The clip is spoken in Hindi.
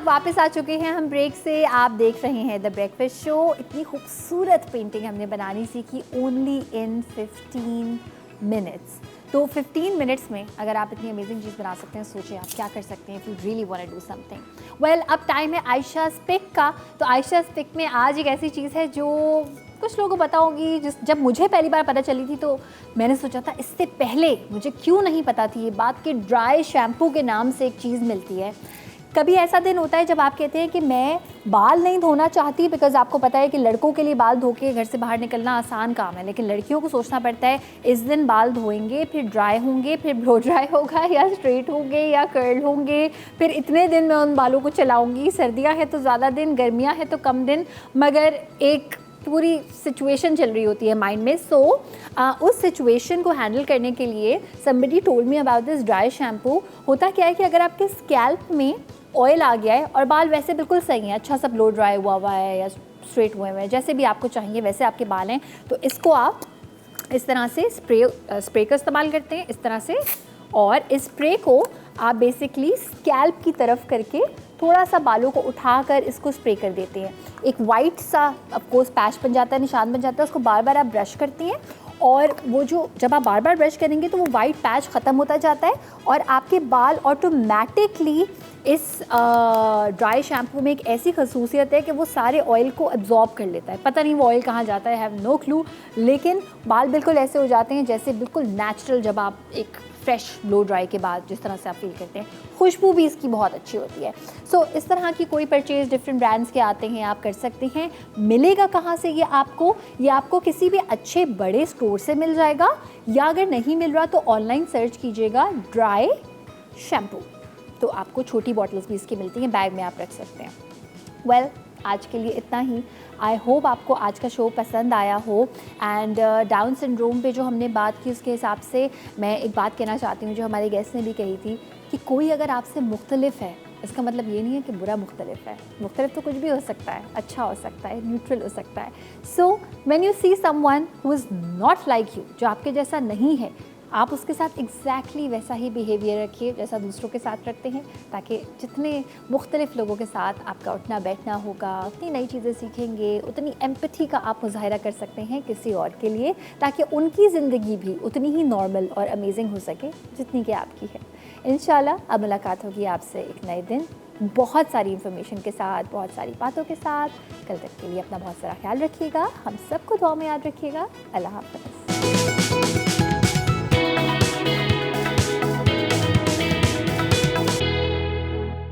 वापस आ चुके हैं हम ब्रेक से। आप देख रहे हैं द ब्रेकफास्ट शो। इतनी खूबसूरत पेंटिंग हमने बनानी सीखी ओनली इन 15 मिनट्स। तो 15 मिनट्स में अगर आप इतनी अमेजिंग चीज़ बना सकते हैं, सोचिए आप क्या कर सकते हैं if you really want to do something. Well, अब टाइम है आयशाज़ पिक का। तो आयशाज़ पिक में आज एक ऐसी चीज़ है जो कुछ लोगों को पता होगी। जब मुझे पहली बार पता चली थी तो मैंने सोचा था इससे पहले मुझे क्यों नहीं पता थी ये बात कि ड्राई शैम्पू के नाम से एक चीज़ मिलती है। कभी ऐसा दिन होता है जब आप कहते हैं कि मैं बाल नहीं धोना चाहती, बिकॉज़ आपको पता है कि लड़कों के लिए बाल धो के घर से बाहर निकलना आसान काम है, लेकिन लड़कियों को सोचना पड़ता है इस दिन बाल धोएंगे, फिर ड्राई होंगे, फिर ब्लो ड्राई होगा या स्ट्रेट होंगे या कर्ल होंगे, फिर इतने दिन मैं उन बालों को चलाऊँगी। सर्दियाँ हैं तो ज़्यादा दिन, गर्मियाँ हैं तो कम दिन, मगर एक पूरी सिचुएशन चल रही होती है माइंड में। सो उस सिचुएशन को हैंडल करने के लिए somebody told me about this dry shampoo. होता क्या है कि अगर आपके स्कैल्प में ऑयल आ गया है और बाल वैसे बिल्कुल सही हैं, अच्छा सा ब्लो ड्राई हुआ है या स्ट्रेट हुए हैं, जैसे भी आपको चाहिए वैसे आपके बाल हैं, तो इसको आप इस तरह से स्प्रे का इस्तेमाल करते हैं इस तरह से, और इस स्प्रे को आप बेसिकली स्कैल्प की तरफ करके थोड़ा सा बालों को उठाकर इसको स्प्रे कर देते हैं। एक वाइट सा ऑफकोर्स पैच बन जाता है, निशान बन जाता है, उसको बार बार आप ब्रश करती हैं और वो जो जब आप बार बार ब्रश करेंगे तो वो वाइट पैच ख़त्म होता जाता है और आपके बाल ऑटोमेटिकली इस ड्राई शैम्पू में एक ऐसी खसूसियत है कि वो सारे ऑयल को एब्जॉर्ब कर लेता है। पता नहीं वो ऑयल कहाँ जाता है, हैव नो क्लू, लेकिन बाल बिल्कुल ऐसे हो जाते हैं जैसे बिल्कुल नेचुरल, जब आप एक फ्रेश ब्लो ड्राई के बाद जिस तरह से आप फील करते हैं। खुशबू भी इसकी बहुत अच्छी होती है। सो इस तरह की कोई परचेज़ डिफरेंट ब्रांड्स के आते हैं, आप कर सकते हैं। मिलेगा कहाँ से ये आपको किसी भी अच्छे बड़े स्टोर से मिल जाएगा, या अगर नहीं मिल रहा तो ऑनलाइन सर्च कीजिएगा ड्राई शैम्पू, तो आपको छोटी बॉटल्स भी इसकी मिलती हैं, बैग में आप रख सकते हैं। वेल, आज के लिए इतना ही। आई होप आपको आज का शो पसंद आया हो। एंड डाउन सिंड्रोम पे जो हमने बात की उसके हिसाब से मैं एक बात कहना चाहती हूँ जो हमारे गेस्ट ने भी कही थी कि कोई अगर आपसे मुख्तलिफ है, इसका मतलब ये नहीं है कि बुरा मुख्तलिफ है। मुख्तलिफ तो कुछ भी हो सकता है, अच्छा हो सकता है, न्यूट्रल हो सकता है। So when you see someone who is not like you, जो आपके जैसा नहीं है, आप उसके साथ एग्जैक्टली वैसा ही बिहेवियर रखिए जैसा दूसरों के साथ रखते हैं, ताकि जितने मुख्तलिफ लोगों के साथ आपका उठना बैठना होगा, उतनी नई चीज़ें सीखेंगे, उतनी एम्पैथी का आप मुजाहिरा कर सकते हैं किसी और के लिए, ताकि उनकी ज़िंदगी भी उतनी ही नॉर्मल और अमेजिंग हो सके जितनी कि आपकी है। इंशाल्लाह अब मुलाकात होगी आपसे एक नए दिन बहुत सारी इन्फॉर्मेशन के साथ, बहुत सारी बातों के साथ। कल तक के लिए अपना बहुत सारा ख्याल रखिएगा, हम सबको दुआ में याद रखिएगा। अल्लाह हाफ़िज़।